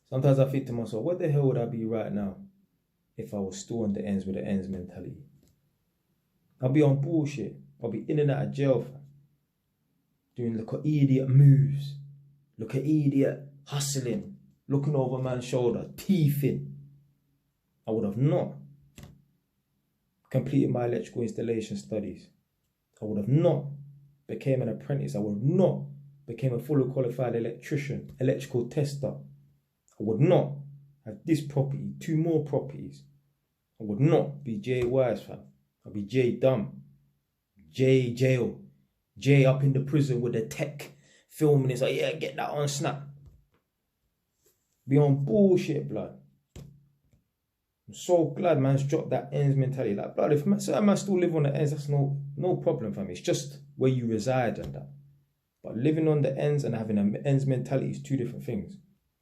Sometimes I think to myself, what the hell would I be right now if I was still on the ends with the ends mentality? I'll be on bullshit. I'll be in and out of jail, fam. Doing look at idiot moves. Look at idiot hustling. Looking over man's shoulder. Teething. I would have not completed my electrical installation studies. I would have not became an apprentice. I would have not became a fully qualified electrician, electrical tester. I would not have this property, 2 more properties. I would not be Jay Wise, fam. I'd be Jay Dumb. Jay Jail. Jay up in the prison with the tech filming. It's like, yeah, get that on snap. Be on bullshit, blood. I'm so glad man's dropped that ends mentality. Like, blood, if man still live on the ends, that's no problem, fam. It's just where you reside and that. But living on the ends and having an ends mentality is 2 different things.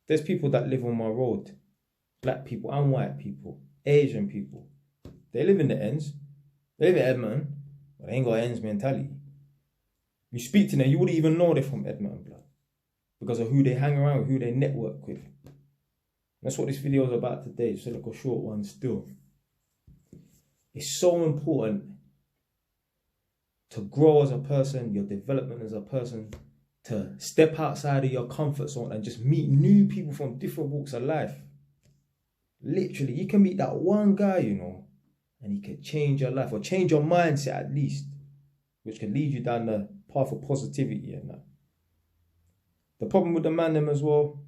There's people that live on my road. Black people and white people. Asian people. They live in the ends. They live in Edmonton. But they ain't got ends mentality. You speak to them, you wouldn't even know they're from Edmonton, blood. Because of who they hang around with, who they network with. That's what this video is about today. Just like a short one still. It's so important to grow as a person, your development as a person, to step outside of your comfort zone and just meet new people from different walks of life. Literally, you can meet that one guy, you know, and he can change your life or change your mindset at least, which can lead you down the path of positivity and that. The problem with the man them as well,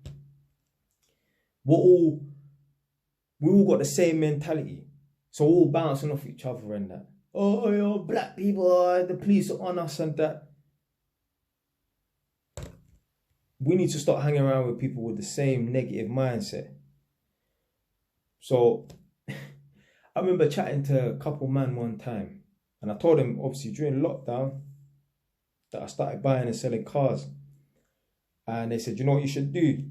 we all got the same mentality. So we're all bouncing off each other and that. Oh, yo, black people, the police are on us and that. We need to start hanging around with people with the same negative mindset. So I remember chatting to a couple man one time, and I told them, obviously during lockdown, that I started buying and selling cars. And they said, you know what you should do?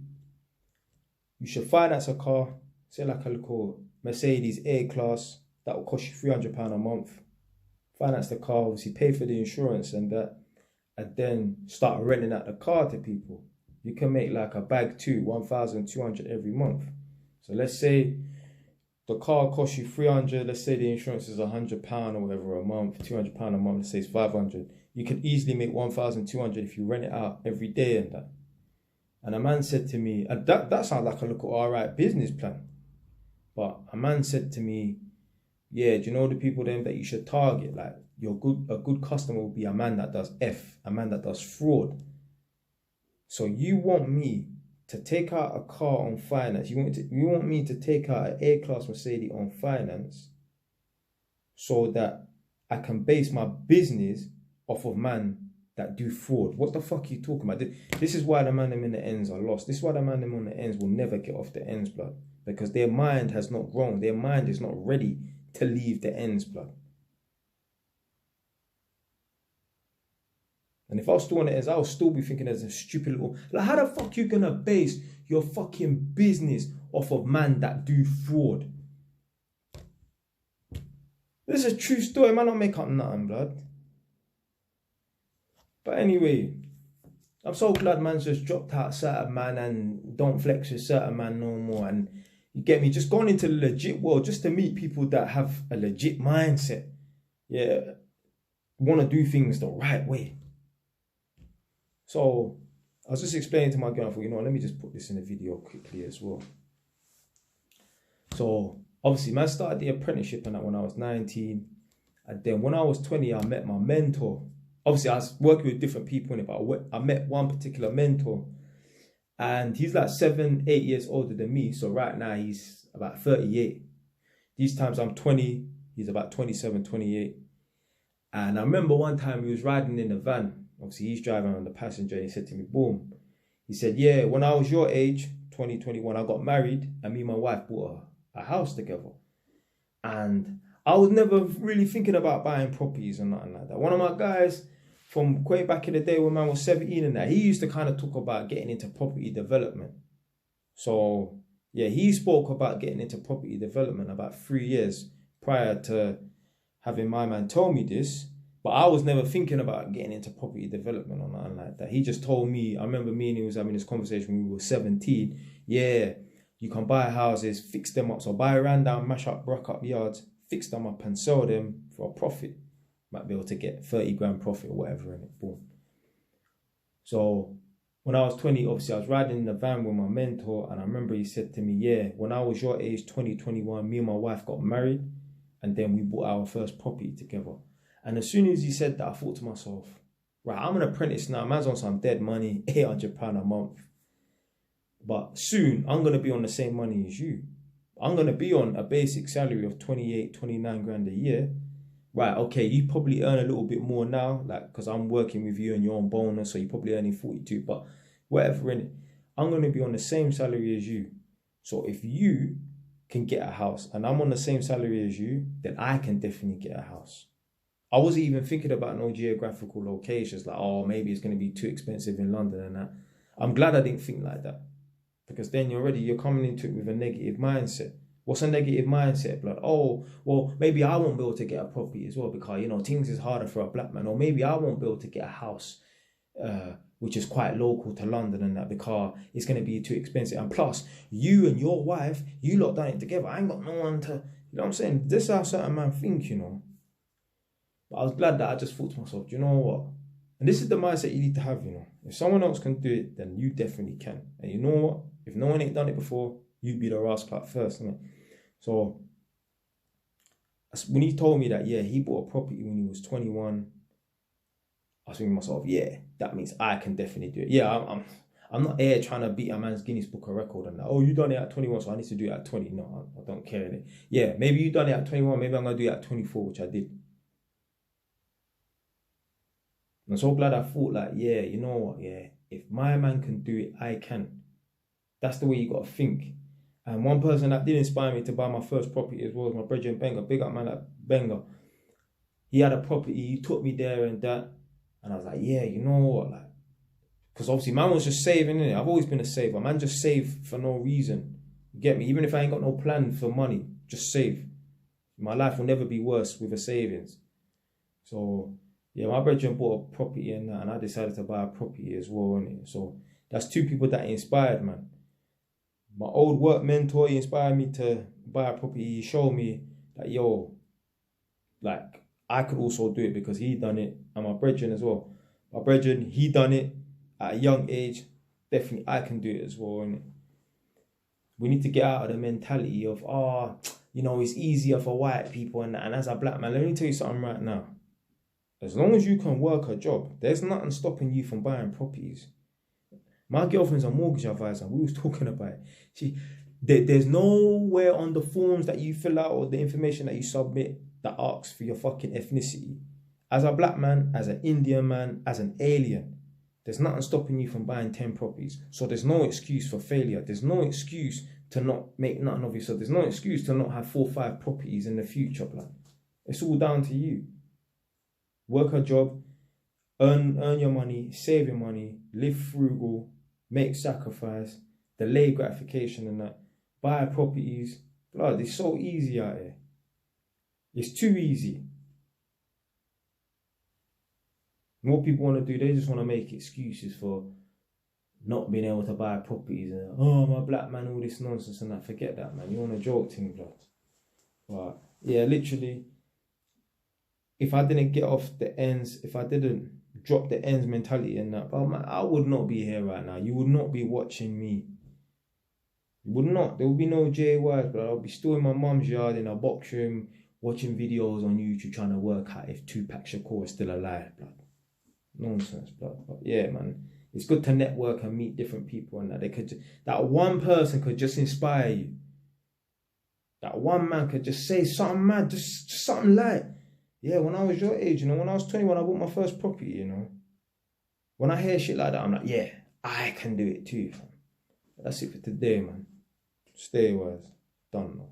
You should finance a car, say like a little Mercedes A-Class, that will cost you £300 a month. Finance the car, obviously pay for the insurance and that, and then start renting out the car to people. You can make like a bag too, 1,200 every month. So let's say the car costs you 300, let's say the insurance is £100 or whatever a month, £200 a month, let's say it's 500. You can easily make 1,200 if you rent it out every day and that. And a man said to me, and that sounds like a little alright business plan. But a man said to me, yeah, do you know the people then that you should target? Like a good customer will be a man that does a man that does fraud. So you want me to take out a car on finance. You want me to take out an A-Class Mercedes on finance so that I can base my business off of man that do fraud. What the fuck are you talking about? This is why the man them in the ends are lost. This is why the man them on the ends will never get off the ends, blood. Because their mind has not grown. Their mind is not ready to leave the ends, blood. And if I was still on the ends, I would still be thinking as a stupid little... Like, how the fuck you gonna base your fucking business off of man that do fraud? This is a true story, man. Don't make up nothing, blood. But anyway, I'm so glad man's just dropped out certain man and don't flex with certain man no more. And you get me, just gone into the legit world just to meet people that have a legit mindset. Yeah, want to do things the right way. So I was just explaining to my girlfriend, you know, let me just put this in a video quickly as well. So obviously, man started the apprenticeship and that when I was 19. And then when I was 20, I met my mentor. Obviously, I was working with different people in it, but I met one particular mentor. And he's like 7, 8 years older than me. So right now, he's about 38. These times I'm 20. He's about 27, 28. And I remember one time we was riding in a van. Obviously, he's driving on the passenger. And he said to me, boom. He said, yeah, when I was your age, 20, 21, I got married. And me and my wife bought a house together. And I was never really thinking about buying properties or nothing like that. One of my guys from way back in the day when man was 17 and that, he used to kind of talk about getting into property development. So, yeah, he spoke about getting into property development about 3 years prior to having my man tell me this. But I was never thinking about getting into property development or nothing like that. He just told me, I remember me and he was having this conversation when we were 17. Yeah, you can buy houses, fix them up. So buy a rundown, mash up, rock up yards, fix them up and sell them for a profit. Might be able to get 30 grand profit or whatever in it. Boom. So when I was 20, obviously I was riding in the van with my mentor, and I remember he said to me, yeah, when I was your age, 20, 21, me and my wife got married, and then we bought our first property together. And as soon as he said that, I thought to myself, right, I'm an apprentice now. Man's on some dead money, £800 a month. But soon, I'm going to be on the same money as you. I'm going to be on a basic salary of 28, 29 grand a year. Right, okay, you probably earn a little bit more now, like, because I'm working with you and you're on bonus, so you're probably earning 42, but whatever, in it, I'm going to be on the same salary as you. So if you can get a house and I'm on the same salary as you, then I can definitely get a house. I wasn't even thinking about no geographical locations, like, oh, maybe it's going to be too expensive in London and that. I'm glad I didn't think like that, because then you're coming into it with a negative mindset. What's a negative mindset? Like, oh, well, maybe I won't be able to get a property as well because, you know, things is harder for a black man. Or maybe I won't be able to get a house which is quite local to London and that because it's going to be too expensive. And plus, you and your wife, you lot done it together. I ain't got no one to, you know what I'm saying? This is how certain man think, you know. But I was glad that I just thought to myself, do you know what? And this is the mindset you need to have, you know. If someone else can do it, then you definitely can. And you know what? If no one ain't done it before, you be the rascal at first, innit? So when he told me that, yeah, he bought a property when he was 21, I was thinking to myself, yeah, that means I can definitely do it. Yeah, I'm not here trying to beat a man's Guinness Book of Record and that. Oh, you done it at 21, so I need to do it at 20. No, I don't care. Innit? Yeah, maybe you done it at 21, maybe I'm going to do it at 24, which I did. I'm so glad I thought like, yeah, you know what, yeah, if my man can do it, I can. That's the way you got to think. And one person that did inspire me to buy my first property as well was my brother Benga. Big up man like Benga. He had a property, he took me there and that. And I was like, yeah, you know what? Like, because obviously man was just saving, innit? I've always been a saver. Man just save for no reason. You get me? Even if I ain't got no plan for money, just save. My life will never be worse with a savings. So yeah, my brother bought a property and that, and I decided to buy a property as well, innit? So that's two people that inspired, man. My old work mentor, he inspired me to buy a property. He showed me that, yo, like, I could also do it because he done it. And my brethren as well. My brethren, he done it at a young age. Definitely, I can do it as well, innit? We need to get out of the mentality of, you know, it's easier for white people and that. And as a black man, let me tell you something right now. As long as you can work a job, there's nothing stopping you from buying properties. My girlfriend's a mortgage advisor. We was talking about it. There's nowhere on the forms that you fill out or the information that you submit that asks for your fucking ethnicity. As a black man, as an Indian man, as an alien, there's nothing stopping you from buying 10 properties. So there's no excuse for failure. There's no excuse to not make nothing of yourself. There's no excuse to not have 4 or 5 properties in the future, blood. It's all down to you. Work a job, earn your money, save your money, live frugal, make sacrifice, delay gratification and that, buy properties. Blood, it's so easy out here. It's too easy. What people want to do, they just want to make excuses for not being able to buy properties. And, oh, I'm a black man, all this nonsense and that. Forget that, man. You want to joke thing, blood. But yeah, literally, if I didn't get off the ends, if I didn't drop the ends mentality and that, but man, I would not be here right now. You would not be watching me. You would not. There would be no JYs, but I'll be still in my mum's yard in a box room watching videos on YouTube trying to work out if Tupac Shakur is still alive, blood. Nonsense, blood. But yeah, man, it's good to network and meet different people and that. That one person could just inspire you. That one man could just say something mad, just something light. Yeah, when I was your age, you know, when I was 21, I bought my first property, you know. When I hear shit like that, I'm like, yeah, I can do it too, fam. That's it for today, man. Stay wise. Done, though.